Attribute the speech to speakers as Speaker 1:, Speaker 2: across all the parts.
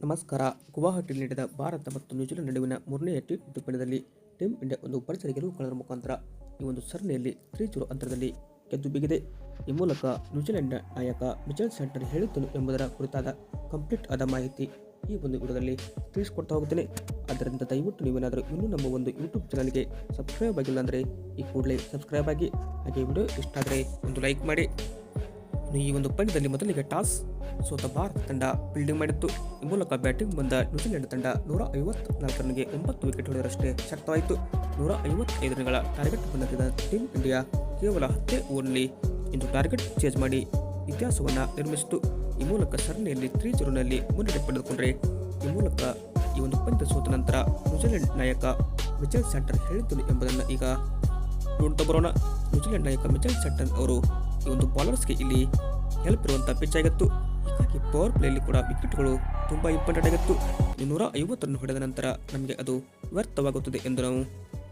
Speaker 1: ನಮಸ್ಕಾರ. ಗುವಾಹಟಿಯಲ್ಲಿ ನಡೆದ ಭಾರತ ಮತ್ತು ನ್ಯೂಜಿಲೆಂಡ್ ನಡುವಿನ ಮೂರನೆಯ ಟಿ20 ಪಂದ್ಯದಲ್ಲಿ ಟೀಮ್ ಇಂಡಿಯಾ ಒಂದು ಭರ್ಜರಿ ಗೆಲುವು ಕಾಣುವ ಮುಖಾಂತರ ಈ ಒಂದು ಸರಣಿಯಲ್ಲಿ 3-0 ಅಂತರದಲ್ಲಿ ಗೆದ್ದು ಬಿಗಿದೆ. ಈ ಮೂಲಕ ನ್ಯೂಜಿಲೆಂಡ್ ನಾಯಕ ಮಿಚೆಲ್ ಸ್ಯಾಂಟರ್ ಹೇಳಿದ್ದನು ಎಂಬುದರ ಕುರಿತಾದ ಕಂಪ್ಲೀಟ್ ಆದ ಮಾಹಿತಿ ಈ ಒಂದು ವಿಡಿಯೋದಲ್ಲಿ ತಿಳಿಸಿಕೊಡ್ತಾ ಹೋಗುತ್ತೇನೆ. ಆದ್ದರಿಂದ ದಯವಿಟ್ಟು ನೀವೇನಾದರೂ ಇನ್ನೂ ನಮ್ಮ ಒಂದು ಯೂಟ್ಯೂಬ್ ಚಾನಲ್ಗೆ ಸಬ್ಸ್ಕ್ರೈಬ್ ಆಗಿಲ್ಲ ಅಂದರೆ ಈ ಕೂಡಲೇ ಸಬ್ಸ್ಕ್ರೈಬ್ ಆಗಿ, ಹಾಗೆ ವಿಡಿಯೋ ಇಷ್ಟ ಆದರೆ ಒಂದು ಲೈಕ್ ಮಾಡಿ. ಈ ಒಂದು ಪಂದ್ಯದಲ್ಲಿ ಮೊದಲಿಗೆ ಟಾಸ್ ಸೋತ ಭಾರತ ತಂಡ ಫೀಲ್ಡಿಂಗ್ ಮಾಡಿತ್ತು. ಈ ಮೂಲಕ ಬ್ಯಾಟಿಂಗ್ ಬಂದ ನ್ಯೂಜಿಲೆಂಡ್ ತಂಡ 154 ರನ್ಗೆ 9 ವಿಕೆಟ್ ಹೊಡೆದರಷ್ಟೇ ಶಕ್ತವಾಯಿತು. 155 ರನ್ಗಳ ಟಾರ್ಗೆಟ್ ಬಂದಿದ್ದ ಟೀಮ್ ಇಂಡಿಯಾ ಕೇವಲ 10 ಓವರ್ನಲ್ಲಿ ಇಂದು ಟಾರ್ಗೆಟ್ ಚೇಂಜ್ ಮಾಡಿ ಇತಿಹಾಸವನ್ನು ನಿರ್ಮಿಸಿತು. ಈ ಮೂಲಕ ಸರಣಿಯಲ್ಲಿ 3-0ನಲ್ಲಿ ಮುನ್ನಡೆ ಪಡೆದುಕೊಂಡರೆ ಈ ಮೂಲಕ ಈ ಒಂದು ಪಂದ್ಯ ಸೋತ ನಂತರ ನ್ಯೂಜಿಲೆಂಡ್ ನಾಯಕ ಮಿಚೆಲ್ ಸ್ಯಾಂಟರ್ ಹೇಳಿದ್ದನು ಎಂಬುದನ್ನು ಈಗ ನೋಡ್ತಾ ಬರೋಣ. ನ್ಯೂಜಿಲೆಂಡ್ ನಾಯಕ ಮಿಚೆಲ್ ಸ್ಯಾಂಟರ್ ಅವರು ಈ ಒಂದು ಬೌಲರ್ಸ್ಗೆ ಇಲ್ಲಿ ಹೆಲ್ಪ್ ಇರುವಂಥ ಪಿಚ್ ಆಗಿತ್ತು. ಹೀಗಾಗಿ ಪವರ್ ಪ್ಲೇಯಲ್ಲಿ ಕೂಡ ವಿಕೆಟ್ಗಳು ತುಂಬ ಇಂಪಾರ್ಟೆಂಟ್ ಆಗಿತ್ತು. 150 ರನ್ ಹೊಡೆದ ನಂತರ ನಮಗೆ ಅದು ವ್ಯರ್ಥವಾಗುತ್ತದೆ ಎಂದು ನಾವು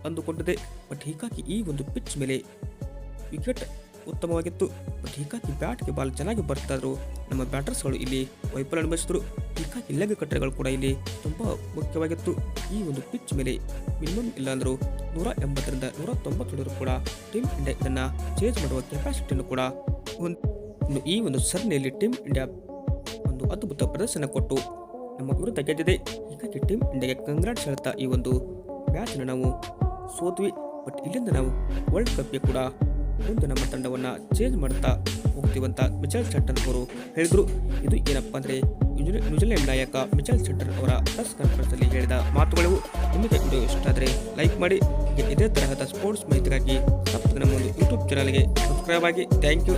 Speaker 1: ಅಂದುಕೊಂಡಿದ್ದೆ. ಬಟ್ ಹೀಗಾಗಿ ಈ ಒಂದು ಪಿಚ್ ಮೇಲೆ ವಿಕೆಟ್ ಉತ್ತಮವಾಗಿತ್ತು. ಬಟ್ ಹೀಗಾಗಿ ಬ್ಯಾಟ್ಗೆ ಬಾಲ್ ಚೆನ್ನಾಗಿ ಬರ್ತಾಯಿದ್ರು ನಮ್ಮ ಬ್ಯಾಟರ್ಸ್ಗಳು ಇಲ್ಲಿ ವೈಫಲ್ಯ ಅನುಭವಿಸಿದ್ರು. ಹೀಗಾಗಿ ಲೆಗ್ ಕಟ್ಟರ್ಗಳು ಕೂಡ ಇಲ್ಲಿ ತುಂಬ ಮುಖ್ಯವಾಗಿತ್ತು. ಈ ಒಂದು ಪಿಚ್ ಮೇಲೆ ಮಿನಿಮಮ್ ಇಲ್ಲಾಂದರೂ 180ರಿಂದ 190 ಕೂಡ ಟೀಮ್ ಇಂಡಿಯಾ ಇದನ್ನು ಚೇಂಜ್ ಮಾಡುವ ಕೆಪಾಸಿಟಿಯನ್ನು ಕೂಡ ಇನ್ನು ಈ ಒಂದು ಸರಣಿಯಲ್ಲಿ ಟೀಮ್ ಇಂಡಿಯಾ ಒಂದು ಅದ್ಭುತ ಪ್ರದರ್ಶನ ಕೊಟ್ಟು ನಮ್ಮ ವಿರುದ್ಧ ಗೆದ್ದಿದೆ. ಹೀಗಾಗಿ ಟೀಮ್ ಇಂಡಿಯಾಗೆ ಕಂಗ್ರಾಟ್ಸ್ ಹೇಳ್ತಾ ಈ ಒಂದು ಮ್ಯಾಚನ್ನು ನಾವು ಸೋತ್ವಿ. ಬಟ್ ಇಲ್ಲಿಂದ ನಾವು ವರ್ಲ್ಡ್ ಕಪ್ಗೆ ಕೂಡ ಮುಂದೆ ನಮ್ಮ ತಂಡವನ್ನು ಚೇಂಜ್ ಮಾಡ್ತಾ ಹೋಗ್ತೀವಂತ ಮಿಚೆಲ್ ಸ್ಯಾಂಟರ್ ಅವರು ಹೇಳಿದರು. ಇದು ಏನಪ್ಪ ಅಂದರೆ ನ್ಯೂಜಿಲೆಂಡ್ ನಾಯಕ ಮಿಚೆಲ್ ಸ್ಯಾಂಟರ್ ಅವರ ಪ್ರೆಸ್ ಕಾನ್ಫರೆನ್ಸಲ್ಲಿ ಹೇಳಿದ ಮಾತುಗಳು. ನಿಮಗೆ ವಿಡಿಯೋ ಇಷ್ಟ ಆದರೆ ಲೈಕ್ ಮಾಡಿ. ಇದೇ ತರಹದ ಸ್ಪೋರ್ಟ್ಸ್ ಮಾಹಿತಿಗಾಗಿ ತಪ್ಪದೆ ನಮ್ಮ ಒಂದು ಯೂಟ್ಯೂಬ್ ಚಾನಲ್ಗೆ ಸಬ್ಸ್ಕ್ರೈಬ್ ಆಗಿ. Thank you.